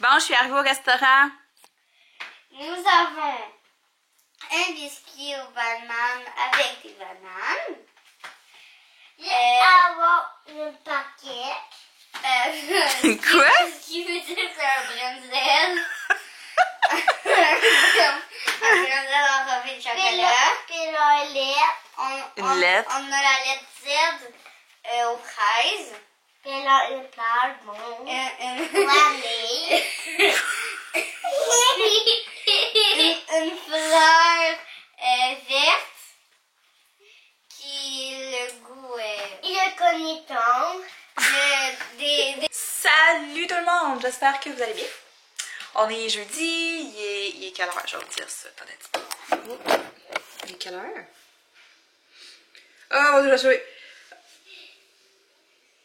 Bon, je suis arrivée au restaurant. Nous avons un biscuit aux bananes avec des bananes. Le paquet. Quoi? Ce qui veut dire que c'est un brenzel. Un brenzel enrobé de chocolat. Puis la lettre. Une lettre. On a la lettre Z aux fraises. Puis là, une fleur, bon. Vanille. Une fleur verte. Qui le goût est... Et le cornichon. Salut tout le monde, j'espère que vous allez bien. On est jeudi, il est quelle heure? Je vais vous dire ça, attendez un petit peu. Il est quelle heure? Oh, je vais jouer.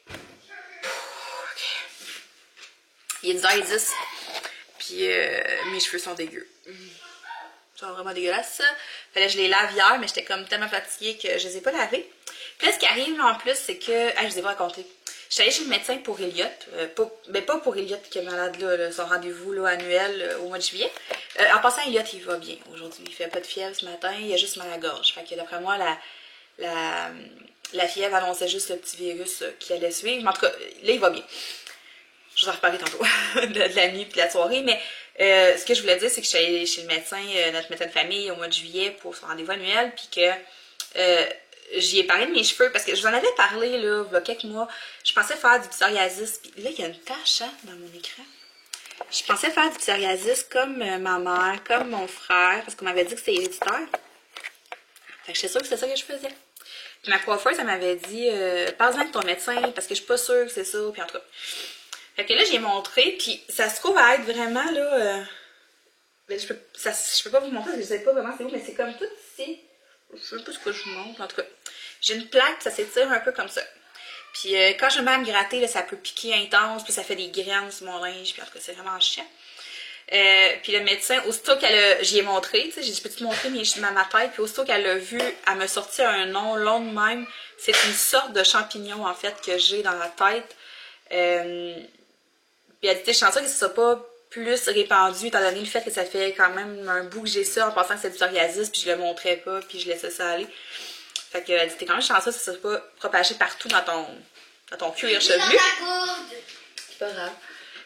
Ok. Il est 10h10, puis mes cheveux sont dégueux. Ils sont vraiment dégueulasses. Fallait que je les lave hier, mais j'étais comme tellement fatiguée que je les ai pas lavés. Puis là, ce qui arrive en plus, c'est que... Ah, je vous ai pas raconté. J'étais allée chez le médecin pour Elliot. Pas pour Elliot qui est malade, là, son rendez-vous là, annuel au mois de juillet. En passant, Elliot, il va bien aujourd'hui. Il fait pas de fièvre ce matin, il a juste mal à la gorge. Fait que d'après moi, la fièvre annonçait juste le petit virus qui allait suivre. Mais en tout cas, là, il va bien. Je vous en reparlerai tantôt de la nuit et de la soirée. Mais ce que je voulais dire, c'est que je suis allée chez le médecin, notre médecin de famille, au mois de juillet pour son rendez-vous annuel. Puis que... j'y ai parlé de mes cheveux parce que je vous en avais parlé là, il y a quelques mois. Je pensais faire du psoriasis. Puis là, il y a une tache hein, dans mon écran. Je pensais faire du psoriasis comme ma mère, comme mon frère, parce qu'on m'avait dit que c'était héréditaire. Fait que j'étais sûre que c'était ça que je faisais. Puis ma coiffeuse, elle m'avait dit parle-en de ton médecin parce que je suis pas sûre que c'est ça. Puis en tout cas. Fait que là, j'ai montré. Puis ça se trouve à être vraiment là. Je peux pas vous montrer parce que je sais pas vraiment c'est où, mais c'est comme tout ici. Je sais pas ce que je vous montre, en tout cas. J'ai une plaque, ça s'étire un peu comme ça. Puis quand je me mets à me gratter, là, ça peut piquer intense, puis ça fait des graines sur mon linge, puis en tout cas, c'est vraiment chiant. Puis le médecin, aussitôt qu'elle a... J'y ai montré, tu sais, j'ai dit, peux-tu te montrer ma tête? Puis aussitôt qu'elle l'a vu, elle me sortit un nom long de même. C'est une sorte de champignon, en fait, que j'ai dans la tête. Puis elle dit, je sens ça que ce soit pas plus répandu, étant donné le fait que ça fait quand même un bout que j'ai ça, en pensant que c'est du psoriasis, puis je le montrais pas, puis je laissais ça aller. Fait que elle dit, t'es quand même chanceux que ça ne soit pas propagé partout dans ton cuir chevelu. C'est pas grave.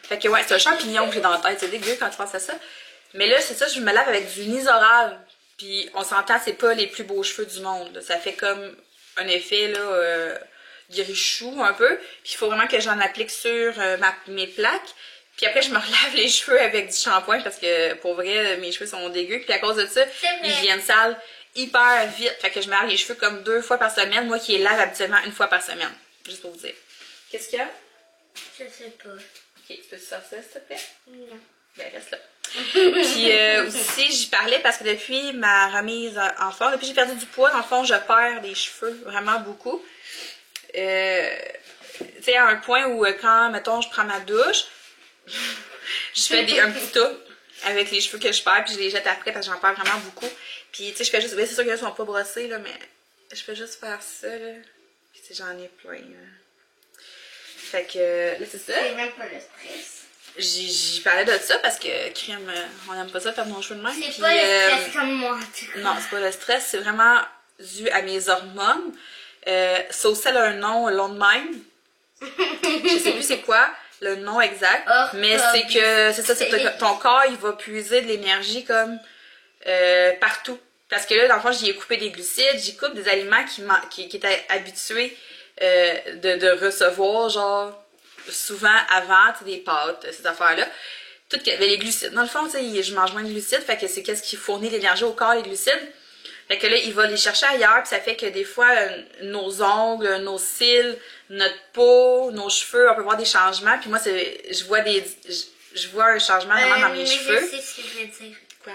Fait que ouais, c'est un champignon que j'ai dans la tête, c'est dégueu quand tu penses à ça. Mais là, c'est ça, je me lave avec du Nizoral, puis on s'entend, c'est pas les plus beaux cheveux du monde, là. Ça fait comme un effet, là, grichou un peu, puis il faut vraiment que j'en applique sur mes plaques. Puis après, je me relave les cheveux avec du shampoing parce que pour vrai, mes cheveux sont dégueux. Puis à cause de ça, ils viennent sales hyper vite. Fait que je me lave les cheveux comme 2 fois par semaine. Moi qui les lave habituellement 1 fois par semaine. Juste pour vous dire. Qu'est-ce qu'il y a? Je sais pas. Ok, tu peux sortir ça, s'il te plaît? Non. Ben, reste là. Puis aussi, j'y parlais parce que depuis ma remise en forme, depuis que j'ai perdu du poids, dans le fond, je perds des cheveux vraiment beaucoup. Tu sais, à un point où quand, mettons, je prends ma douche, je fais un petit tas avec les cheveux que je perds, puis je les jette après parce que j'en perds vraiment beaucoup. Puis tu sais, je fais juste, c'est sûr qu'ils sont pas brossés, là, mais je fais juste faire ça, là. Puis tu sais, j'en ai plein, là. Fait que, là, c'est ça. C'est même pas le stress. J'y parlais de ça parce que, crème, on aime pas ça faire mon cheveu de même. C'est pas le stress comme moi, en tout cas. Non, c'est pas le stress, c'est vraiment dû à mes hormones. Ça aussi, elle a un nom long de même. Je sais plus c'est quoi le nom exact, mais c'est que c'est ça, c'est ton corps il va puiser de l'énergie comme partout. Parce que là, dans le fond, j'y ai coupé des glucides, j'y coupe des aliments qui étaient habitués de recevoir, genre souvent avant, des pâtes, ces affaires-là. Les glucides. Dans le fond, je mange moins de glucides, fait que c'est qu'est-ce qui fournit l'énergie au corps, les glucides. Fait que là, il va les chercher ailleurs, puis ça fait que des fois, nos ongles, nos cils, notre peau, nos cheveux, on peut voir des changements. Puis moi, je vois un changement vraiment dans mes cheveux. Je sais ce que je vais dire. Quoi?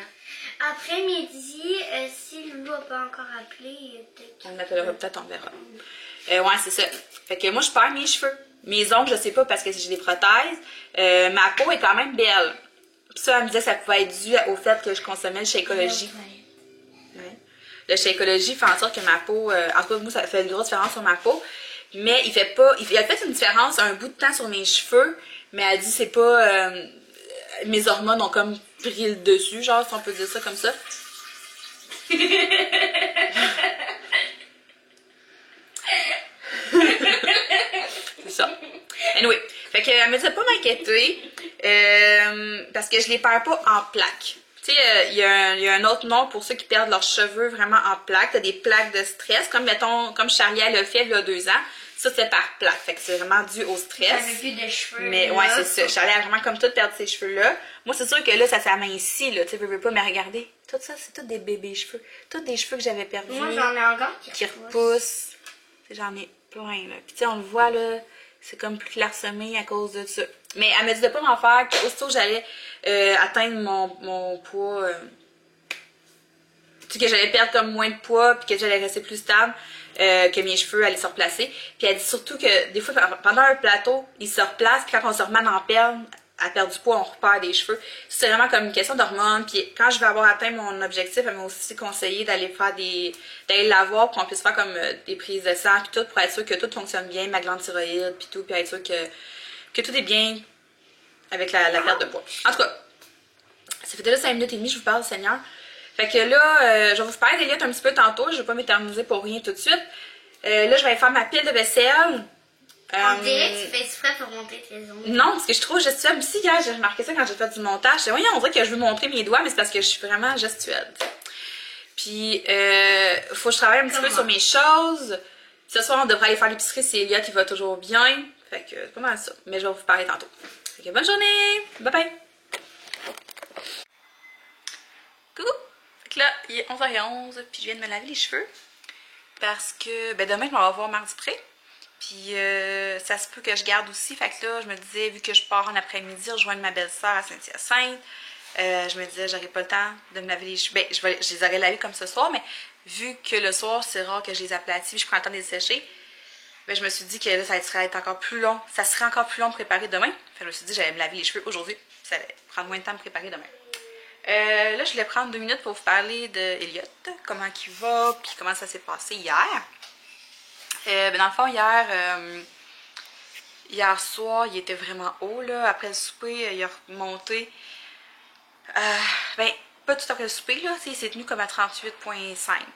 Après-midi, si Loulou n'a pas encore appelé, on l'appellera peut-être, on verra. Ouais, c'est ça. Fait que moi, je perds mes cheveux. Mes ongles, je sais pas parce que j'ai des prothèses. Ma peau est quand même belle. Puis ça, elle me disait que ça pouvait être dû au fait que je consommais le Shakeology. Ouais. Le Shakeology fait en sorte que ma peau, en tout cas, moi, ça fait une grosse différence sur ma peau. Mais il a fait une différence un bout de temps sur mes cheveux, mais elle dit c'est pas, mes hormones ont comme pris le dessus, genre, si on peut dire ça comme ça. C'est ça. Anyway, fait qu'elle me disait pas m'inquiéter parce que je les perds pas en plaques. Tu sais, il y a un autre nom pour ceux qui perdent leurs cheveux vraiment en plaques. T'as des plaques de stress, comme mettons, comme Charlie elle a fait il y a 2 ans. Ça, c'est par plaque. Fait que c'est vraiment dû au stress. J'avais plus de cheveux. Mais ouais, c'est ça. Charlie a vraiment comme tout perdu ses cheveux-là. Moi, c'est sûr que là, ça s'amincit, là. Tu sais, veux pas me regarder. Tout ça, c'est tout des bébés cheveux. Tous des cheveux que j'avais perdus. Moi, j'en ai encore qui repoussent. J'en ai plein, là. Puis tu sais, on le voit, là, c'est comme plus clairsemé à cause de ça. Mais elle me dit de pas m'en faire, qu'aussitôt j'allais atteindre mon poids, tu sais, que j'allais perdre comme moins de poids, puis que j'allais rester plus stable, que mes cheveux allaient se replacer. Puis elle dit surtout que des fois, pendant un plateau, ils se replacent, puis quand on se remet à perdre du poids, on repère des cheveux. C'est vraiment comme une question d'hormones. Puis quand je vais avoir atteint mon objectif, elle m'a aussi conseillé d'aller faire d'aller la voir pour qu'on puisse faire comme des prises de sang puis tout pour être sûr que tout fonctionne bien, ma glande thyroïde puis tout, puis être sûr que tout est bien avec la perte de poids. En tout cas, ça fait déjà 5 minutes et demie, je vous parle, Seigneur. Fait que là, je vais vous parler d'Eliott un petit peu tantôt, je vais pas m'éterniser pour rien tout de suite. Là, je vais aller faire ma pile de vaisselle. On dirait que tu fais exprès pour monter tes ongles. Non, parce que je suis trop gestuelle. Aussi, hier, j'ai remarqué ça quand j'ai fait du montage. Voyons, on dirait que je veux montrer mes doigts, mais c'est parce que je suis vraiment gestuelle. Puis, faut que je travaille un petit peu sur mes choses. Ce soir, on devrait aller faire l'épicerie. C'est Eliott, il va toujours bien. Fait que c'est pas mal ça. Mais je vais vous parler tantôt. Fait que bonne journée! Bye bye! Coucou! Fait que là, il est 11h11, puis je viens de me laver les cheveux. Parce que, ben demain, je m'en vais voir Marc Dupré. Puis ça se peut que je garde aussi. Fait que là, je me disais, vu que je pars en après-midi, rejoindre ma belle-sœur à Saint-Hyacinthe, je me disais, j'aurais pas le temps de me laver les cheveux. Ben, je les aurais lavés comme ce soir, mais vu que le soir, c'est rare que je les aplatis, puis je prends le temps de les sécher, ben, je me suis dit que là, ça serait encore plus long. Ça serait encore plus long de préparer demain. Fait que je me suis dit, j'allais me laver les cheveux aujourd'hui. Ça allait prendre moins de temps de préparer demain. Là, je voulais prendre 2 minutes pour vous parler d'Eliott, comment il va, puis comment ça s'est passé hier. Ben dans le fond, hier soir, il était vraiment haut, là. Après le souper, il a remonté. Ben, pas tout après le souper, là. Il s'est tenu comme à 38,5,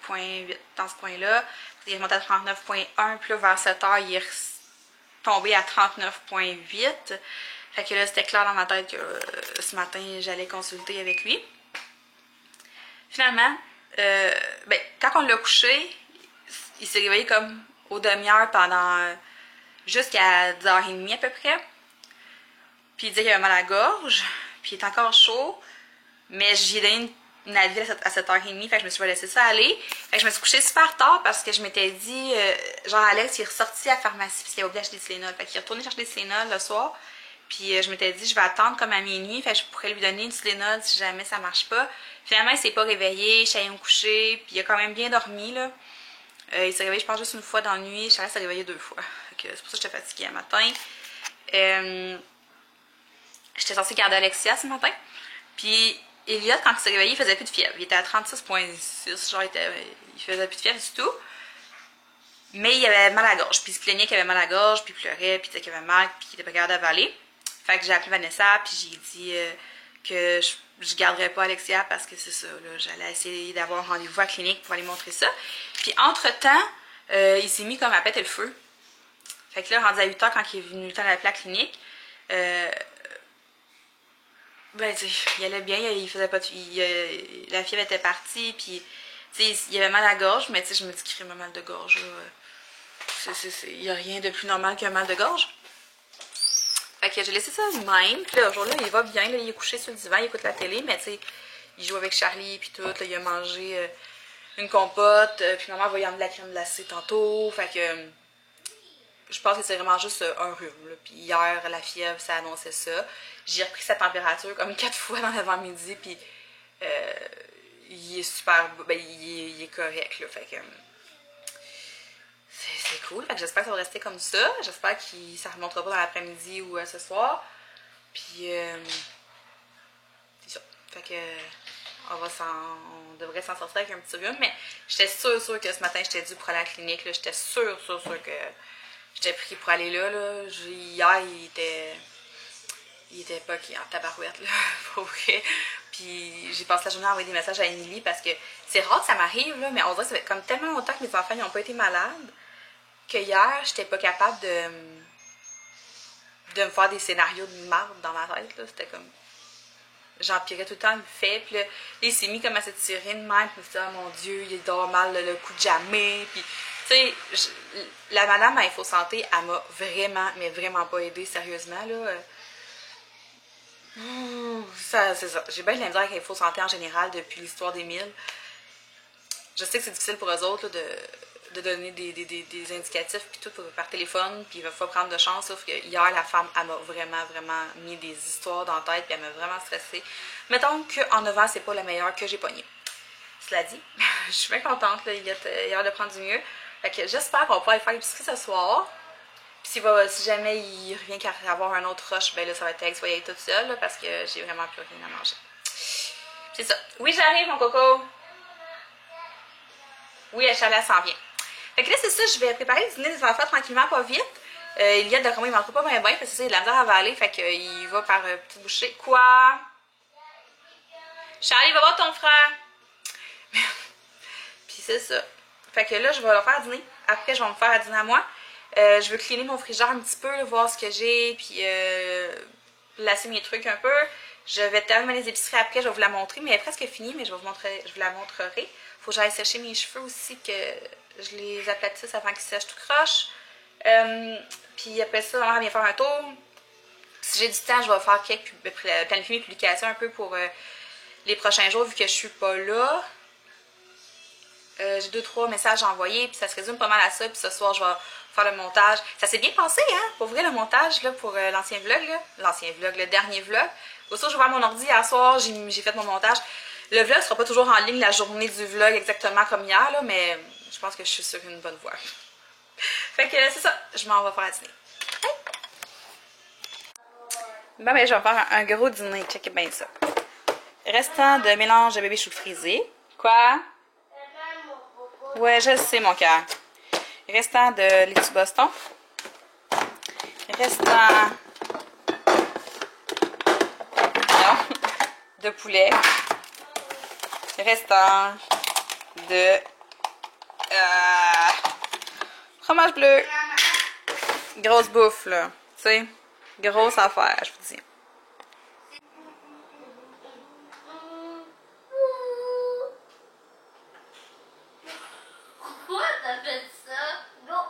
0,8 dans ce coin-là. Il est remonté à 39,1, puis là, vers 7 heures, il est tombé à 39,8. Fait que là, c'était clair dans ma tête que ce matin, j'allais consulter avec lui. Finalement, ben, quand on l'a couché, il s'est réveillé comme aux demi-heures pendant jusqu'à 10h30 à peu près. Puis il disait qu'il avait mal à la gorge, puis il est encore chaud. Mais j'ai donné une avis à 7h30, fait que je me suis laissé ça aller. Fait que je me suis couchée super tard parce que je m'étais dit, genre Alex, il est ressorti à la pharmacie parce qu'il a oublié d'acheter des Tylenol. Fait qu'il est retourné chercher des Tylenol le soir. Puis je m'étais dit, je vais attendre comme à minuit, fait que je pourrais lui donner une Tylenol si jamais ça marche pas. Finalement, il s'est pas réveillé, je suis allée me coucher, puis il a quand même bien dormi, là. Il s'est réveillé, je pense, juste une fois dans la nuit. Charles s'est réveillé 2 fois. C'est pour ça que j'étais fatiguée un matin. J'étais censée garder Alexia ce matin. Puis Eliott, quand il s'est réveillé, il faisait plus de fièvre. Il était à 36,6. Genre, il faisait plus de fièvre du tout. Mais il avait mal à la gorge. Puis il se plaignait qu'il avait mal à la gorge, puis il pleurait, puis il disait qu'il avait mal, puis qu'il était pas capable d'avaler. Fait que j'ai appelé Vanessa, puis j'ai dit que je garderais pas Alexia parce que c'est ça, là, j'allais essayer d'avoir un rendez-vous à la clinique pour aller montrer ça. Puis entre-temps, il s'est mis comme à péter le feu. Fait que là, rendu à 8h, quand il est venu le temps d'appeler la clinique, ben, tu sais, il allait bien, il faisait pas la fièvre était partie, puis, tu sais, il avait mal à la gorge, mais tu sais, je me dis qu'il ferait mal de gorge, il n'y a rien de plus normal qu'un mal de gorge. Fait que j'ai laissé ça de même. Puis là, aujourd'hui, il va bien. Là, il est couché sur le divan, il écoute la télé, mais tu sais, il joue avec Charlie, puis tout. Là, il a mangé une compote. Puis maman va y emmener de la crème glacée tantôt. Fait que je pense que c'est vraiment juste un rhume. Là. Puis hier, la fièvre, ça annonçait ça. J'ai repris sa température comme 4 fois dans l'avant-midi. Puis il est super. Ben, il est correct. Là, fait que. C'est cool, j'espère que ça va rester comme ça. J'espère que ça ne remontera pas dans l'après-midi ou ce soir. Puis, c'est ça. Fait que, on devrait s'en sortir avec un petit rhume. Mais j'étais sûre que ce matin, j'étais due pour aller à la clinique. J'étais sûre que j'étais pris pour aller là. Hier, il était pas qui en tabarouette, là, pour vrai. Puis j'ai passé la journée à envoyer des messages à Émilie parce que c'est rare que ça m'arrive, là, mais on dirait que ça fait comme tellement longtemps que mes enfants n'ont pas été malades que hier, j'étais pas capable de me faire des scénarios de marde dans ma tête, là. C'était comme... J'empirais tout le temps le fait, puis là, il s'est mis comme à s'étirer de même, puis je me suis dit, oh mon Dieu, il dort mal le coup de jamais, puis... Tu sais, la madame à Info Santé, elle m'a vraiment, mais vraiment pas aidée, sérieusement, là. Ça, c'est ça. J'ai bien de la misère avec Info Santé en général depuis l'histoire des 1000. Je sais que c'est difficile pour eux autres là, de donner des indicatifs puis tout par téléphone, puis il va pas prendre de chance, sauf que hier, la femme, elle m'a vraiment, vraiment mis des histoires dans la tête, puis elle m'a vraiment stressée. Mettons qu'en 9 ans, c'est pas la meilleure que j'ai pognée. Cela dit, je suis bien contente, là, il a l'air de prendre du mieux. Fait que j'espère qu'on va pouvoir aller faire l'épicerie ce soir. Puis si jamais il revient qu'à avoir un autre rush, ben là, ça va être Alex va y aller toute seule, là, parce que j'ai vraiment plus rien à manger. C'est ça. Oui, j'arrive, mon coco. Oui, la chaleur s'en vient. Fait que là, c'est ça, je vais préparer le dîner des enfants tranquillement, pas vite. Il y a de comment il manque pas bien, parce que ça, il a de la misère à avaler, fait qu'il va par petite bouchée. Quoi? Charlie, va voir ton frère. Puis c'est ça. Fait que là, je vais leur faire dîner. Après, je vais me faire à dîner à moi. Je veux cleaner mon frigidaire un petit peu, là, voir ce que j'ai, puis lasser mes trucs un peu. Je vais terminer les épiceries après, je vais vous la montrer, mais elle est presque finie, mais je vous la montrerai. Faut que j'aille sécher mes cheveux aussi, que je les aplatisse avant qu'ils sèchent tout croche. Puis après ça, on va bien faire un tour. Si j'ai du temps, je vais faire planifier mes publications un peu pour les prochains jours, vu que je suis pas là. J'ai 2-3 messages à envoyer, puis ça se résume pas mal à ça. Puis ce soir, je vais faire le montage. Ça s'est bien passé, hein? Pour vrai, le montage, là, pour l'ancien vlog, là. L'ancien vlog, le dernier vlog. Au soir, je vais voir mon ordi hier soir, j'ai fait mon montage. Le vlog sera pas toujours en ligne la journée du vlog exactement comme hier, là, mais je pense que je suis sur une bonne voie. Fait que c'est ça, je m'en vais faire à dîner. Hey! Bon, ben, je vais faire un gros dîner, checkez bien ça. Restant de mélange de bébé chou frisé. Quoi? Ouais, je sais, mon cœur. Restant de laitue Boston. Restant de poulet. Restant de fromage bleu. Grosse bouffe, là. Tu sais, grosse affaire, je vous dis. Pourquoi t'as fait ça? Non.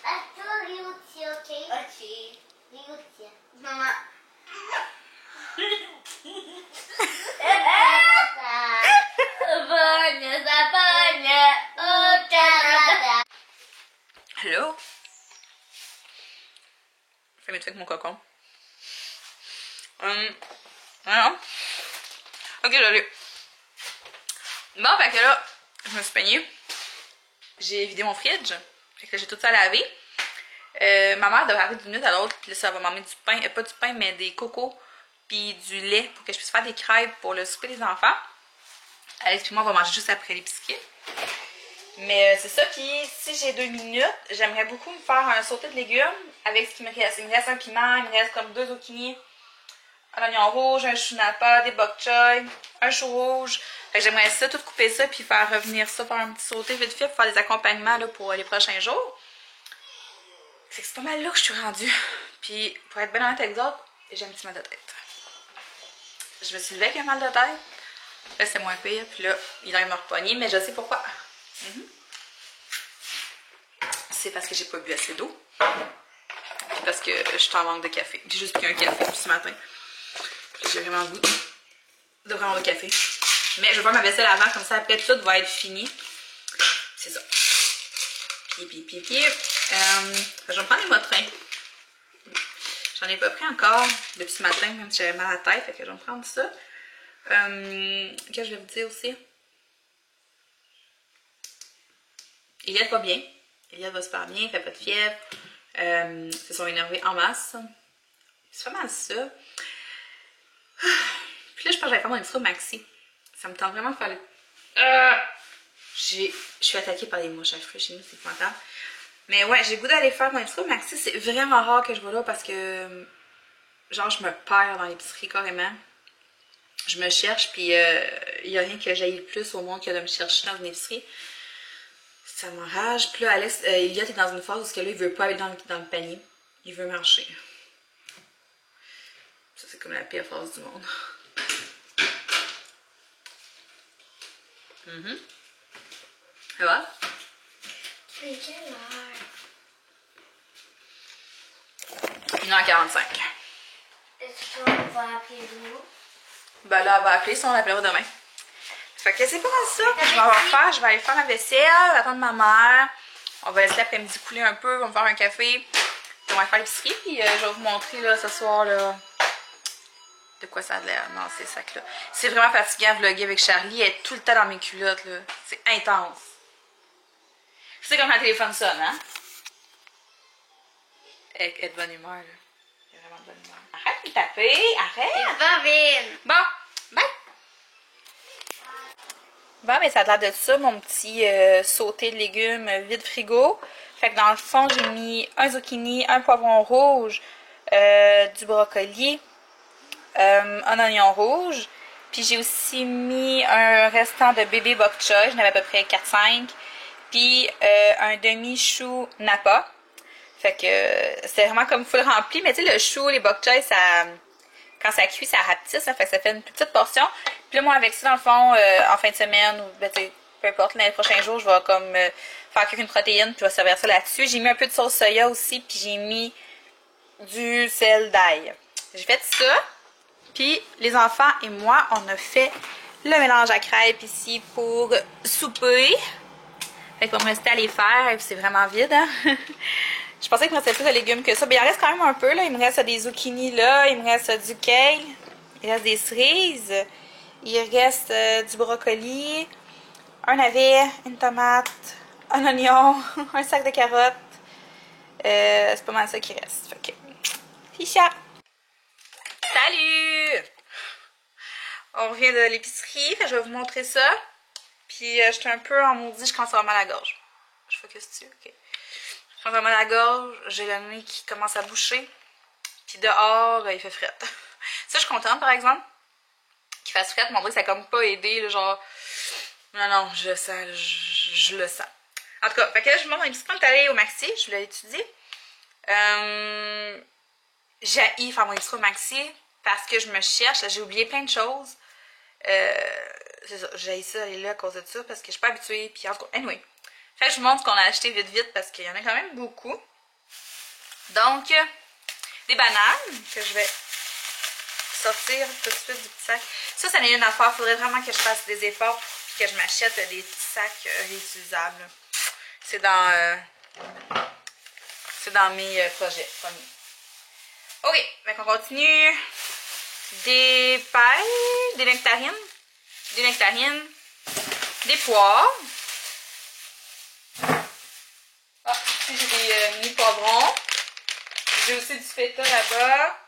Attends, Léotie, ok? Ok. Léotie. Maman. Bonne, ça bonne au Canada. Hello? Fais mes trucs avec mon cocon. Non. Ok, j'allais. Bon, fait que là, je me suis peignée. J'ai vidé mon fridge. Fait que là, j'ai tout ça à laver. Ma mère devrait arriver d'une minute à l'autre. Puis là, ça va m'emmener du pain. Pas du pain, mais des cocos. Puis du lait pour que je puisse faire des crêpes pour le souper des enfants. Alex et moi, on va manger juste après l'épicerie. Mais c'est ça. Puis si j'ai 2 minutes, j'aimerais beaucoup me faire un sauté de légumes avec ce qui me reste. Il me reste un piment, il me reste comme 2 zucchini, un oignon rouge, un chou napa, des bok choy, un chou rouge. Fait que j'aimerais ça, tout couper ça, puis faire revenir ça, faire un petit sauté vite fait pour faire des accompagnements là, pour les prochains jours. Fait que c'est pas mal là que je suis rendue. Puis pour être bien honnête avec les autres, j'ai un petit mal de tête. Je me suis levée avec un mal de tête. Là, c'est moins pire. Puis là, il arrive me repogner, mais je sais pourquoi. C'est parce que j'ai pas bu assez d'eau. Puis parce que je suis en manque de café. J'ai juste pris un café ce matin. J'ai vraiment le goût de prendre le café. Mais je vais faire ma vaisselle avant, comme ça après tout va être fini. C'est ça. Puis. Je vais me prendre les motrins. J'en ai pas pris encore depuis ce matin, même si j'avais mal à la tête. Fait que je vais me prendre ça. Qu'est-ce que je vais vous dire aussi? Eliade va bien. Eliade va super bien, il fait pas de fièvre. Ils se sont énervés en masse. C'est pas mal ça. Puis là, je pense que j'allais faire mon extra maxi. Ça me tente vraiment de faire le... Je suis attaquée par les mouches à cheveux chez nous, c'est épouvantable. Mais ouais, j'ai le goût d'aller faire mon épicerie au Maxi. C'est vraiment rare que je vais là parce que, genre, je me perds dans l'épicerie carrément. Je me cherche, puis il n'y a rien que j'aille le plus au monde que de me chercher dans une épicerie. Ça m'enrage. Puis là, Alex, Elliot est dans une phase où là, il veut pas aller dans le panier. Il veut marcher. Ça, c'est comme la pire phase du monde. Ça va? C'est quelle heure? 1h45. Est-ce qu'on va appeler nous? Ben là, elle va appeler, si on l'appellera demain. Fait que c'est pas mal ça que je vais avoir faire. Je vais aller faire ma vaisselle, attendre ma mère. On va laisser l'après-midi couler un peu, on va faire un café. Puis on va faire l'épicerie, puis je vais vous montrer là, ce soir là, de quoi ça a l'air. Non, c'est ça que là. C'est vraiment fatigant à vlogger avec Charlie. Elle est tout le temps dans mes culottes, là. C'est intense. C'est comme quand le téléphone sonne, hein? Elle est de bonne humeur, là. Elle est vraiment de bonne humeur. Arrête de taper, arrête! Bobine! Bon, bye! Bon, mais ça a l'air de ça, mon petit sauté de légumes vide frigo. Fait que dans le fond, j'ai mis un zucchini, un poivron rouge, du brocoli, un oignon rouge. Puis j'ai aussi mis un restant de bébé bok choy, j'en avais à peu près 4-5. Puis un demi-chou napa. Fait que c'est vraiment comme full rempli. Mais tu sais, le chou, les bok choy, ça, quand ça cuit, ça rapetisse. Ça fait que ça fait une petite portion. Puis là, moi, avec ça, dans le fond, en fin de semaine, ou ben, peu importe, les prochains jours, je vais comme faire cuire une protéine, puis je vais servir ça là-dessus. J'ai mis un peu de sauce soya aussi, puis j'ai mis du sel d'ail. J'ai fait ça. Puis les enfants et moi, on a fait le mélange à crêpes ici pour souper. Fait qu'il va me rester à les faire, et puis c'est vraiment vide, hein? Je pensais qu'il me restait plus de légumes que ça. Mais il en reste quand même un peu, là. Il me reste des zucchini là, il me reste du kale, il reste des cerises, il reste du brocoli, un navet, une tomate, un oignon, un sac de carottes. C'est pas mal ça qui reste. Fait que, ficha! Salut! On revient de l'épicerie, je vais vous montrer ça. Puis j'étais un peu en maudit, je commence à avoir mal à la gorge. Je focus dessus, ok. Je commence à avoir mal à la gorge, j'ai le nez qui commence à boucher. Puis dehors, il fait fret. Ça, je suis contente par exemple, qu'il fasse fret, mais on dirait que ça a comme pas aidé, là, genre... Non, je le sens, je le sens. En tout cas, fait que là, je vous montre un petit peu de aller au Maxi, je voulais l'étudier. J'ai faire mon épicerie au Maxi parce que je me cherche, j'ai oublié plein de choses. C'est ça, j'ai ça aller là à cause de ça parce que je suis pas habituée. Puis en tout cas, anyway. Fait que je vous montre ce qu'on a acheté vite parce qu'il y en a quand même beaucoup. Donc, des bananes que je vais sortir tout de suite du petit sac. Ça n'est une affaire. Il faudrait vraiment que je fasse des efforts pour que je m'achète des petits sacs réutilisables. C'est dans mes projets. Ok, donc on continue. Des pailles, des nectarines, des poires. Ah, ici j'ai des mini poivrons. J'ai aussi du feta là-bas.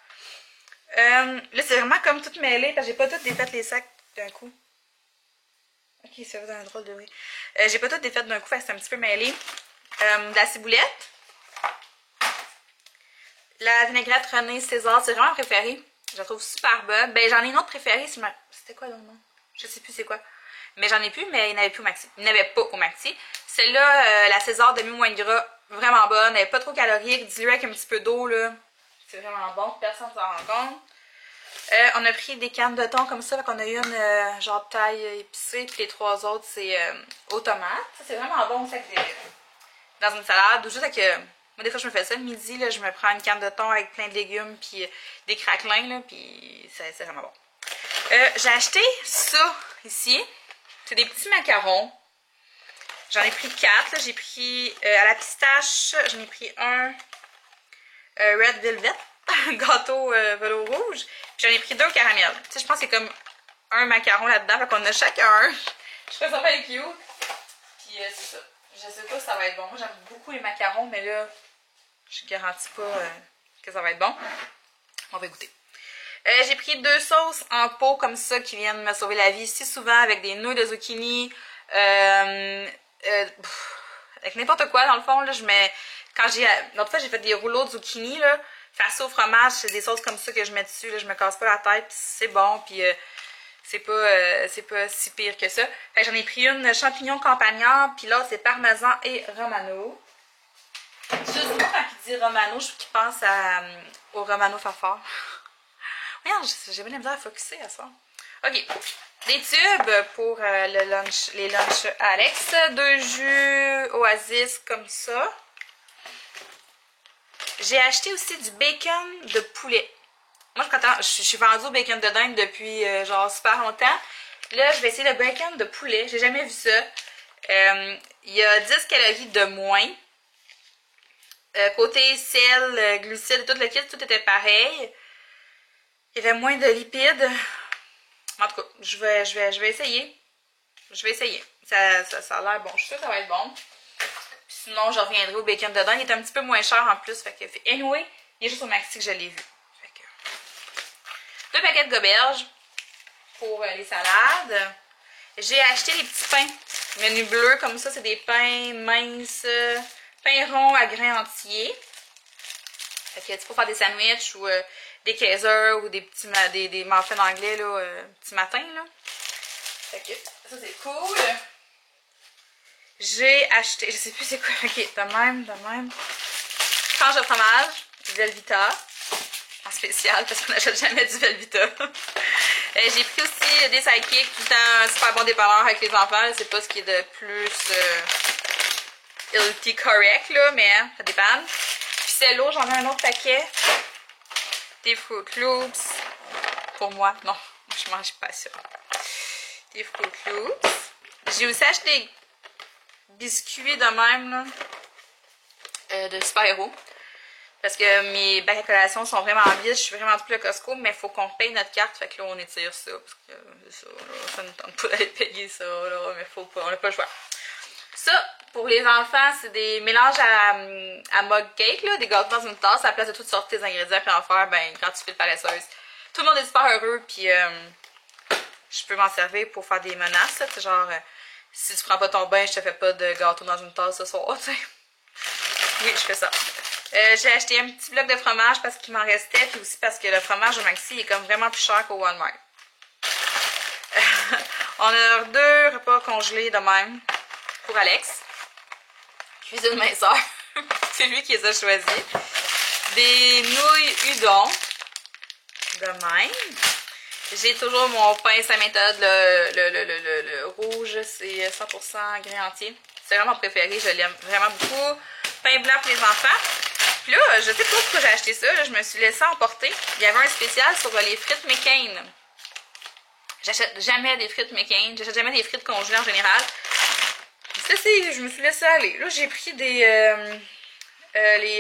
Là, c'est vraiment comme tout mêlé parce que j'ai pas tout défait les sacs d'un coup. Ok, ça faisait un drôle de bruit. J'ai pas tout défait d'un coup, c'est un petit peu mêlé. De la ciboulette. La vinaigrette René César, c'est vraiment ma préférée. Je la trouve super bonne. Ben, j'en ai une autre préférée. C'était quoi le nom? Je sais plus c'est quoi. Mais j'en ai plus, mais il n'y en avait plus au Maxi. Il n'y en avait pas au Maxi. Celle-là, la César demi-moins de gras, vraiment bonne. Elle n'est pas trop calorique, diluée avec un petit peu d'eau, là. C'est vraiment bon. Personne ne s'en rend compte. On a pris des cannes de thon comme ça. On a eu une genre taille épicée. Puis les trois autres, c'est aux tomates. Ça, c'est vraiment bon aussi dans une salade. Ou juste avec... moi, des fois, je me fais ça le midi, là, je me prends une canne de thon avec plein de légumes, puis des craquelins, là, puis c'est vraiment bon. J'ai acheté ça, ici. C'est des petits macarons. J'en ai pris 4. J'ai pris à la pistache, j'en ai pris un Red Velvet, gâteau velours rouge. Puis j'en ai pris 2 au caramel. Tu sais, je pense que c'est comme un macaron là-dedans, fait qu'on a chacun un. Je trouve ça bien cute. Puis c'est ça. Je sais pas si ça va être bon. Moi, j'aime beaucoup les macarons, mais là, je garantis pas que ça va être bon. On va goûter. J'ai pris 2 sauces en pot comme ça qui viennent me sauver la vie si souvent avec des nouilles de zucchini, avec n'importe quoi dans le fond, là, je mets, l'autre fois j'ai fait des rouleaux de zucchini, là, farcis au fromage, c'est des sauces comme ça que je mets dessus, là, je me casse pas la tête, puis c'est bon, puis c'est pas si pire que ça. Fait que j'en ai pris une champignon campagnard, puis l'autre c'est parmesan et romano. Juste moi, quand il dit romano, je pense au romano farfare. Regarde, j'ai bien la misère à focusser à ça. Ok, des tubes pour les lunchs Alex, 2 jus Oasis comme ça. J'ai acheté aussi du bacon de poulet. Moi, je suis vendue au bacon de dinde depuis genre super longtemps. Là, je vais essayer le bacon de poulet. J'ai jamais vu ça. Il y a 10 calories de moins. Côté sel, glucides, tout le kit, tout était pareil. Il y avait moins de lipides. En tout cas, je vais essayer. Je vais essayer. Ça a l'air bon. Je suis sûre que ça va être bon. Puis sinon, je reviendrai au bacon de dinde. Il est un petit peu moins cher en plus. Fait que, anyway, il est juste au maxi que je l'ai vu. Fait que, 2 paquets de goberges pour les salades. J'ai acheté les petits pains. Menu bleu, comme ça, c'est des pains minces, pains ronds à grains entiers. Fait que tu peux faire des sandwichs ou des Kaiser ou des petits des muffins anglais, là, petit matin, là. Fait que ça, c'est cool. J'ai acheté, je sais plus c'est quoi, ok, de même. Tranche de fromage, du Velveeta, en spécial, parce qu'on n'achète jamais du Velveeta. J'ai pris aussi des sidekicks, tout le temps un super bon dépanneur avec les enfants, c'est pas ce qui est de plus healthy correct, là, mais hein, ça dépanne. Puis c'est l'eau, j'en ai un autre paquet. Des Fruit Loops. Pour moi, non, je mange pas ça. Des Fruit Loops. J'ai aussi acheté des biscuits de même, là, de Super Héros. Parce que mes bacs à collation sont vraiment vides. Je suis vraiment plus à Costco, mais il faut qu'on paye notre carte. Fait que là, on étire ça. Parce que ça, là, ça ne tente pas d'aller payer ça, là, mais faut pas, on n'a pas le choix. Ça, pour les enfants, c'est des mélanges à mug cake, là, des gâteaux dans une tasse, à la place de toutes sortes tes ingrédients puis en faire, ben, quand tu fais de paresseuse. Tout le monde est super heureux, puis je peux m'en servir pour faire des menaces, là, genre, si tu prends pas ton bain, je te fais pas de gâteau dans une tasse ce soir, tu sais. Oui, je fais ça. J'ai acheté un petit bloc de fromage parce qu'il m'en restait, puis aussi parce que le fromage au Maxi est comme vraiment plus cher qu'au Walmart. On a 2 repas congelés de même pour Alex. Cuisine minceur. C'est lui qui les a choisis. Des nouilles udon. De même. J'ai toujours mon pain sa méthode, le rouge, c'est 100% grain entier. C'est vraiment mon préféré, je l'aime vraiment beaucoup. Pain blanc pour les enfants. Puis là, je sais pas pourquoi j'ai acheté ça, là, je me suis laissée emporter. Il y avait un spécial sur les frites McCain. J'achète jamais des frites McCain, j'achète jamais des frites congelées en général. Ça, je me suis laissée aller. Là, j'ai pris les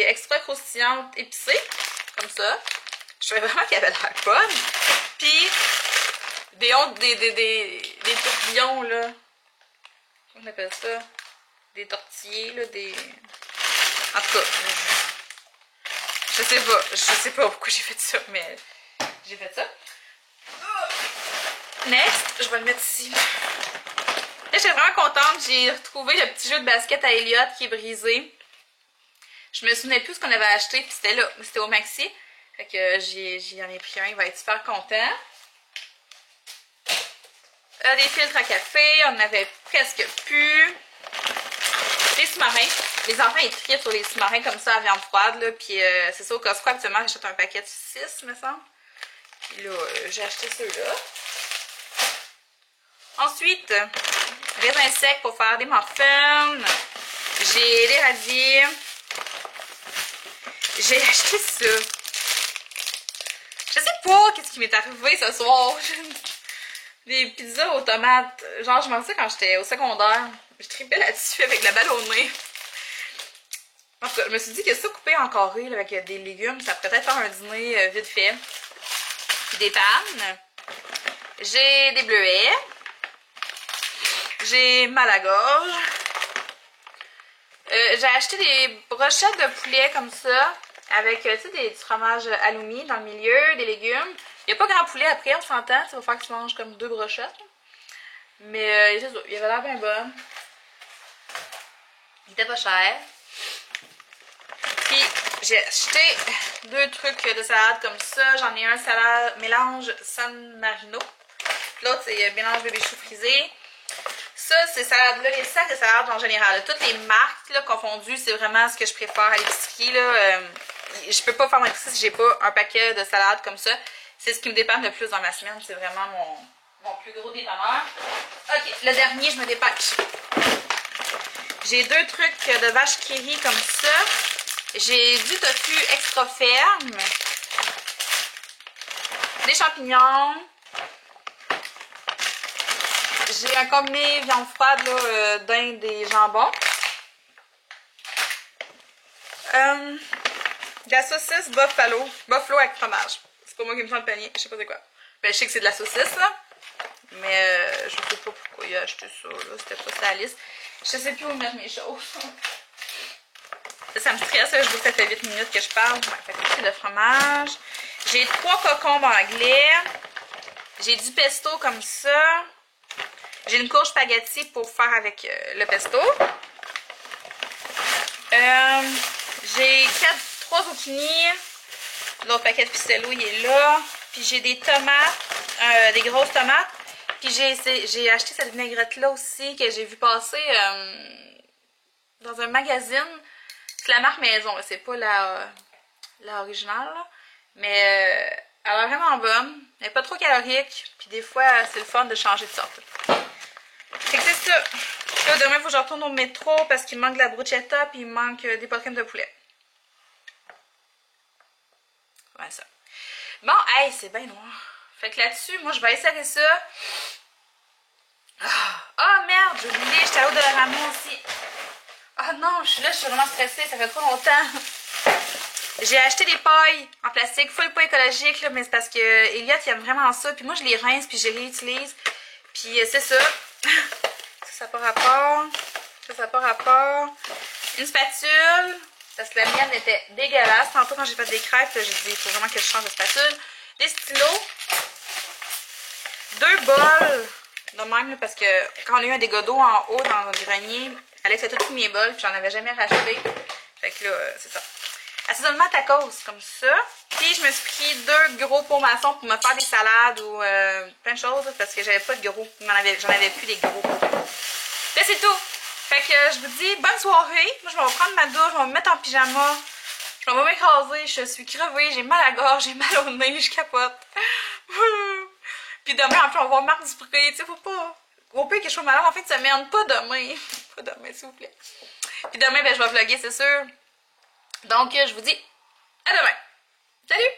extra croustillantes épicées, comme ça. Je trouvais vraiment qu'elle avait l'air bonne. Puis, des tourbillons, là. Comment on appelle ça? Des tortillés, là, En tout cas, je sais pas pourquoi j'ai fait ça, mais j'ai fait ça. Next, je vais le mettre ici. Là, j'étais vraiment contente. J'ai retrouvé le petit jeu de basket à Elliott qui est brisé. Je me souvenais plus ce qu'on avait acheté, puis c'était là, c'était au Maxi. Fait que j'en ai pris un, il va être super content. Des filtres à café, on en avait presque plus. Des sous-marins. Les enfants, ils trient sur les sous-marins comme ça à viande froide, là. Puis c'est ça, au Costco, habituellement, j'achète un paquet de 6, me semble. Puis là, j'ai acheté ceux-là. Ensuite, raisins secs pour faire des muffins. J'ai des radis. J'ai acheté ça. Je sais pas qu'est-ce qui m'est arrivé ce soir. Des pizzas aux tomates. Genre, je mangeais ça quand j'étais au secondaire. Je tripais là-dessus avec la ballonnée. En tout cas, je me suis dit que ça coupé en carré là, avec des légumes, ça pourrait peut-être faire un dîner vite fait. Puis des pannes. J'ai des bleuets. J'ai mal à gorge. J'ai acheté des brochettes de poulet comme ça. Avec, tu sais, du fromage halloumi dans le milieu, des légumes. Il n'y a pas grand poulet après, on s'entend. Ça va faire que tu manges comme 2 brochettes. Mais c'est ça, il avait l'air bien bon. Il était pas cher. Puis j'ai acheté 2 trucs de salade comme ça. J'en ai un salade mélange San Marino. L'autre c'est mélange bébé chou frisé. Ça, ces salades-là, les sacs de salade en général, toutes les marques là, confondues, c'est vraiment ce que je préfère à l'épicerie. Je peux pas faire mon épicerie si j'ai pas un paquet de salades comme ça. C'est ce qui me dépanne le plus dans ma semaine. C'est vraiment mon plus gros dépanneur. Ok, le dernier, je me dépêche. J'ai 2 trucs de vache qui rit comme ça. J'ai du tofu extra ferme. Des champignons. J'ai un combiné viande froide d'Inde et jambon. De la saucisse buffalo avec fromage. C'est pas moi qui me sens le panier, je sais pas c'est quoi. Ben, je sais que c'est de la saucisse là. Mais je sais pas pourquoi il a acheté ça là. C'était pas sa liste. Je sais plus où mettre mes choses. Ça me stresse, je vois que ça fait 8 minutes que je parle. Ouais, fait que de fromage. J'ai 3 cocombes anglais. J'ai du pesto comme ça. J'ai une courge spaghetti pour faire avec le pesto. J'ai 3 zucchini. L'autre paquet de ficello, il est là. Puis j'ai des tomates, des grosses tomates. Puis j'ai acheté cette vinaigrette-là aussi que j'ai vu passer dans un magazine. C'est la marque Maison, c'est pas la originale. Là. Mais elle a vraiment bonne. Elle n'est pas trop calorique. Puis des fois, c'est le fun de changer de sorte. Fait que c'est ça. Là, demain, il faut que je retourne au métro parce qu'il manque de la bruschetta puis il manque des poitrines de poulet. Ouais, ça. Bon, hey, c'est bien noir. Fait que là-dessus, moi, je vais essayer ça. Oh, merde, j'ai oublié, j'étais à l'eau de la Ramon aussi. Oh non, je suis vraiment stressée, ça fait trop longtemps. J'ai acheté des pailles en plastique, full pas écologique, là, mais c'est parce que Elliot, il aime vraiment ça. Puis moi, je les rince, puis je les réutilise. Puis c'est ça. Ça n'a pas rapport. Ça n'a pas rapport. Une spatule. Parce que la mienne était dégueulasse. Tantôt, quand j'ai fait des crêpes, j'ai dit, il faut vraiment que je change de spatule. Des stylos. 2 bols. De même, là, parce que quand on a eu un dégât d'eau en haut dans le grenier, Alex a tout pris mes bols, puis j'en avais jamais racheté. Fait que là, c'est ça. Assaisonnement tacos, comme ça. Puis je me suis pris 2 gros pots maçons pour me faire des salades ou plein de choses, parce que j'avais pas de gros. J'en avais plus des gros. Là, c'est tout. Fait que je vous dis bonne soirée. Moi, je vais prendre ma douche, je vais me mettre en pyjama. Je vais m'écraser, je suis crevée, j'ai mal à la gorge, j'ai mal au nez, je capote. Puis demain, en plus, on va voir Marc Dupré, tu sais, faut pas... Au pire que je sois malade en fin de semaine, pas demain. Pas demain, s'il vous plaît. Puis demain, ben, je vais vlogger, c'est sûr. Donc, je vous dis à demain. Salut!